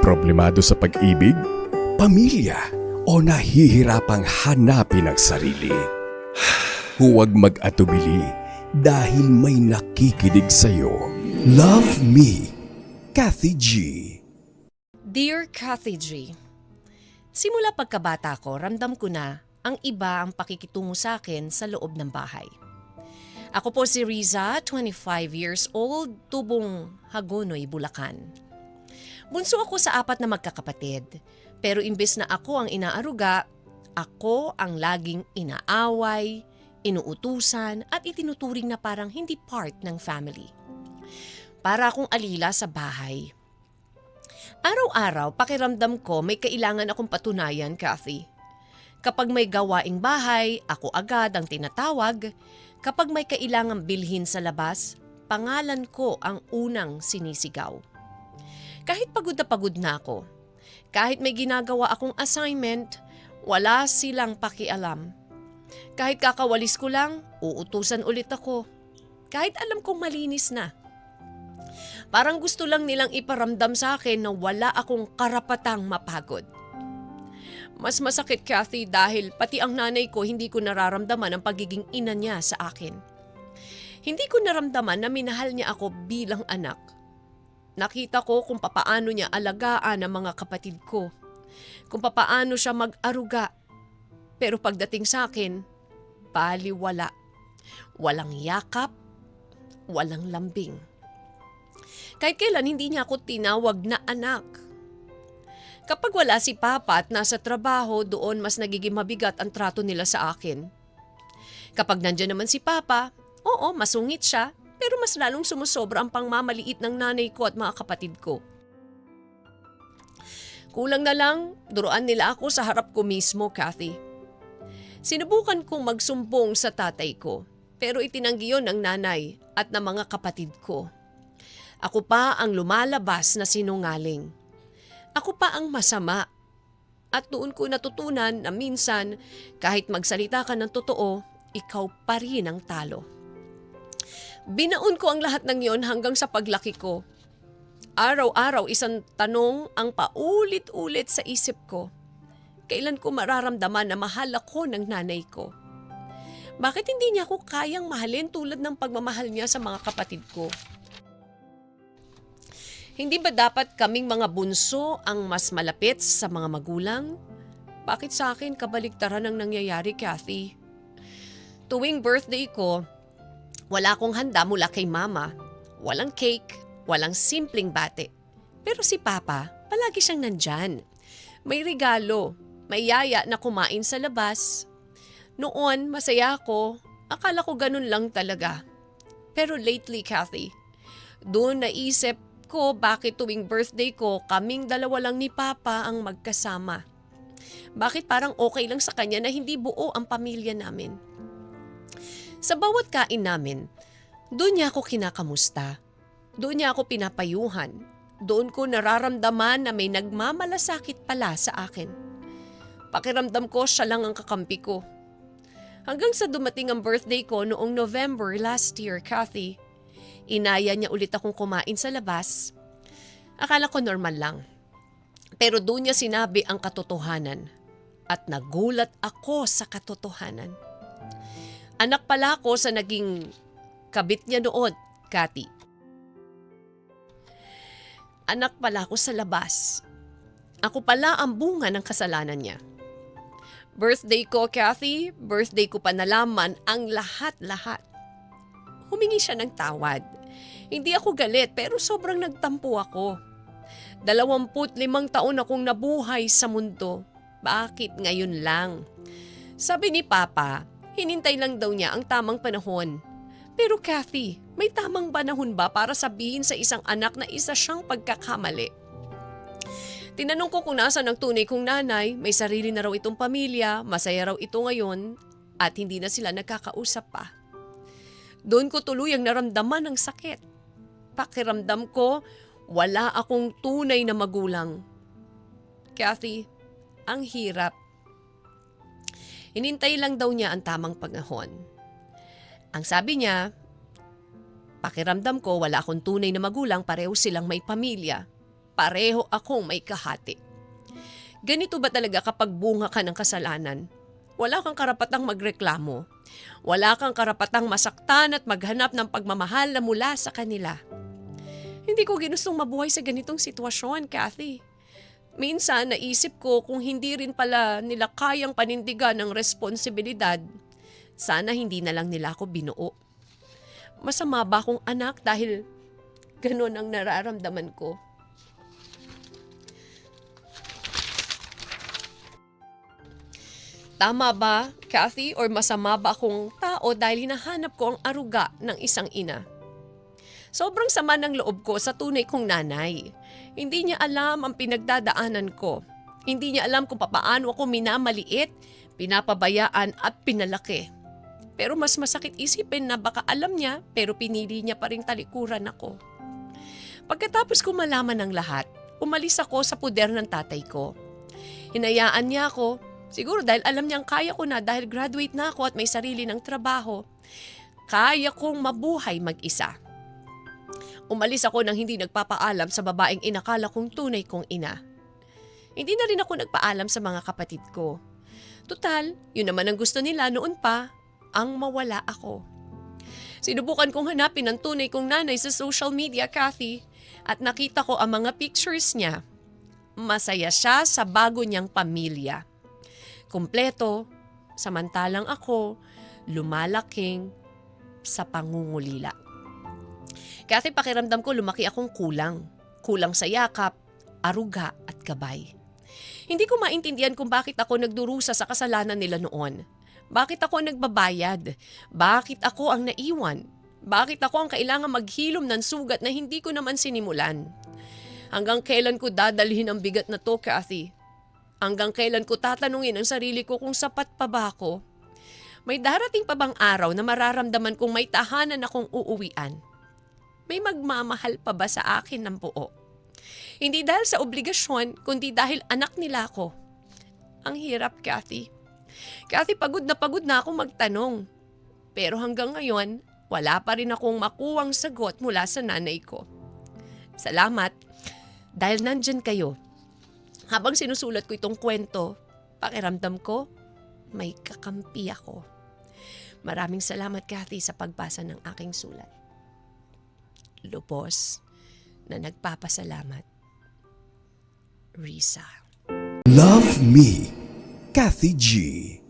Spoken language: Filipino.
Problemado sa pag-ibig, pamilya, o nahihirapang hanapin ang sarili? Huwag mag-atubili dahil may nakikinig sa'yo. Love Me, Kathy G. Dear Kathy G, simula pagkabata ko, ramdam ko na ang iba ang pakikitungo sa akin sa loob ng bahay. Ako po si Riza, 25 years old, tubong Hagonoy, Bulacan. Bunso ako sa 4 na magkakapatid, pero imbes na ako ang inaaruga, ako ang laging inaaway, inuutusan at itinuturing na parang hindi part ng family. Para akong alila sa bahay. Araw-araw, pakiramdam ko may kailangan akong patunayan, Kathy. Kapag may gawaing bahay, ako agad ang tinatawag. Kapag may kailangang bilhin sa labas, pangalan ko ang unang sinisigaw. Kahit pagod na ako, kahit may ginagawa akong assignment, wala silang pakialam. Kahit kakawalis ko lang, uutusan ulit ako. Kahit alam kong malinis na. Parang gusto lang nilang iparamdam sa akin na wala akong karapatang mapagod. Mas masakit, Kathy, dahil pati ang nanay ko hindi ko nararamdaman ang pagiging ina niya sa akin. Hindi ko naramdaman na minahal niya ako bilang anak. Nakita ko kung papaano niya alagaan ang mga kapatid ko. Kung papaano siya mag-aruga. Pero pagdating sa akin, baliwala. Walang yakap, walang lambing. Kahit kailan hindi niya ako tinawag na anak. Kapag wala si Papa at nasa trabaho, doon mas nagiging mabigat ang trato nila sa akin. Kapag nandiyan naman si Papa, oo, masungit siya, pero mas lalong sumusobra ang pangmamaliit ng nanay ko at mga kapatid ko. Kulang na lang, duruan nila ako sa harap ko mismo, Kathy. Sinubukan kong magsumbong sa tatay ko, pero itinanggi yon ng nanay at ng mga kapatid ko. Ako pa ang lumalabas na sinungaling. Ako pa ang masama. At doon ko natutunan na minsan, kahit magsalita ka ng totoo, ikaw pa rin ang talo. Binaon ko ang lahat ng yon hanggang sa paglaki ko. Araw-araw isang tanong ang paulit-ulit sa isip ko. Kailan ko mararamdaman na mahal ako ng nanay ko? Bakit hindi niya ako kayang mahalin tulad ng pagmamahal niya sa mga kapatid ko? Hindi ba dapat kaming mga bunso ang mas malapit sa mga magulang? Bakit sa akin kabaligtaran ang nangyayari, Kathy? Tuwing birthday ko, wala akong handa mula kay mama. Walang cake, walang simpleng bate. Pero si Papa, palagi siyang nandyan. May regalo, may yaya na kumain sa labas. Noon, masaya ako. Akala ko ganun lang talaga. Pero lately, Kathy, doon naisip ko bakit tuwing birthday ko, kaming dalawa lang ni Papa ang magkasama. Bakit parang okay lang sa kanya na hindi buo ang pamilya namin? Sa bawat kain namin, doon niya ako kinakamusta. Doon niya ako pinapayuhan. Doon ko nararamdaman na may nagmamalasakit pala sa akin. Pakiramdam ko siya lang ang kakampi ko. Hanggang sa dumating ang birthday ko noong November last year, Kathy, inaya niya ulit akong kumain sa labas. Akala ko normal lang. Pero doon niya sinabi ang katotohanan. At nagulat ako sa katotohanan. Anak pala ako sa naging kabit niya noon, Kathy. Anak pala ako sa labas. Ako pala ang bunga ng kasalanan niya. Birthday ko, Kathy, birthday ko pa nalaman ang lahat-lahat. Humingi siya ng tawad. Hindi ako galit pero sobrang nagtampo ako. 25 taon akong nabuhay sa mundo. Bakit ngayon lang? Sabi ni Papa, hinintay lang daw niya ang tamang panahon. Pero Kathy, may tamang panahon ba para sabihin sa isang anak na isa siyang pagkakamali? Tinanong ko kung nasaan ang tunay kong nanay, may sarili na raw itong pamilya, masaya raw ito ngayon at hindi na sila nagkakausap pa. Doon ko tuluyang naramdaman ang sakit. Pakiramdam ko, wala akong tunay na magulang. Kathy, ang hirap. Hinintay lang daw niya ang tamang panahon. Ang sabi niya, pakiramdam ko wala akong tunay na magulang, pareho silang may pamilya. pareho akong may kahati. Ganito ba talaga kapag bunga ka ng kasalanan? Wala kang karapatang magreklamo. Wala kang karapatang masaktan at maghanap ng pagmamahal na mula sa kanila. Hindi ko ginustong mabuhay sa ganitong sitwasyon, Kathy. Minsan naisip ko kung hindi rin pala nila kayang panindigan ng responsibilidad, sana hindi na lang nila ako binuo. Masama ba akong anak dahil ganun ang nararamdaman ko? Tama ba, Kathy, or masama ba akong tao dahil hinahanap ko ang aruga ng isang ina? Sobrang sama ng loob ko sa tunay kong nanay. Hindi niya alam ang pinagdadaanan ko. Hindi niya alam kung papaano ako minamaliit, pinapabayaan at pinalaki. Pero mas masakit isipin na baka alam niya pero pinili niya pa rin talikuran ako. Pagkatapos ko malaman ng lahat, umalis ako sa puder ng tatay ko. Hinayaan niya ako, siguro dahil alam niyang kaya ko na dahil graduate na ako at may sarili ng trabaho. Kaya kong mabuhay mag-isa. Umalis ako nang hindi nagpapaalam sa babaeng inakala kong tunay kong ina. Hindi na rin ako nagpaalam sa mga kapatid ko. Tutal, yun naman ang gusto nila noon pa, ang mawala ako. Sinubukan kong hanapin ang tunay kong nanay sa social media, Kathy, at nakita ko ang mga pictures niya. Masaya siya sa bago niyang pamilya. Kumpleto, samantalang ako, lumalaking sa pangungulila. Kasi pakiramdam ko lumaki akong kulang. Kulang sa yakap, aruga at gabay. Hindi ko maintindihan kung bakit ako nagdurusa sa kasalanan nila noon. Bakit ako nagbabayad? Bakit ako ang naiwan? Bakit ako ang kailangan maghilom ng sugat na hindi ko naman sinimulan? Hanggang kailan ko dadalhin ang bigat na to, Kathy? Hanggang kailan ko tatanungin ang sarili ko kung sapat pa ba ako? May darating pa bang araw na mararamdaman kong may tahanan akong uuwian? May magmamahal pa ba sa akin ng buo? Hindi dahil sa obligasyon, kundi dahil anak nila ako. Ang hirap, Kathy. Kathy, pagod na ako magtanong. Pero hanggang ngayon, wala pa rin akong makuwang sagot mula sa nanay ko. Salamat, dahil nandyan kayo. Habang sinusulat ko itong kwento, pakiramdam ko, may kakampi ako. Maraming salamat, Kathy, sa pagbasa ng aking sulat. Lubos na nagpapasalamat. Risa. Love Me, Kathy G.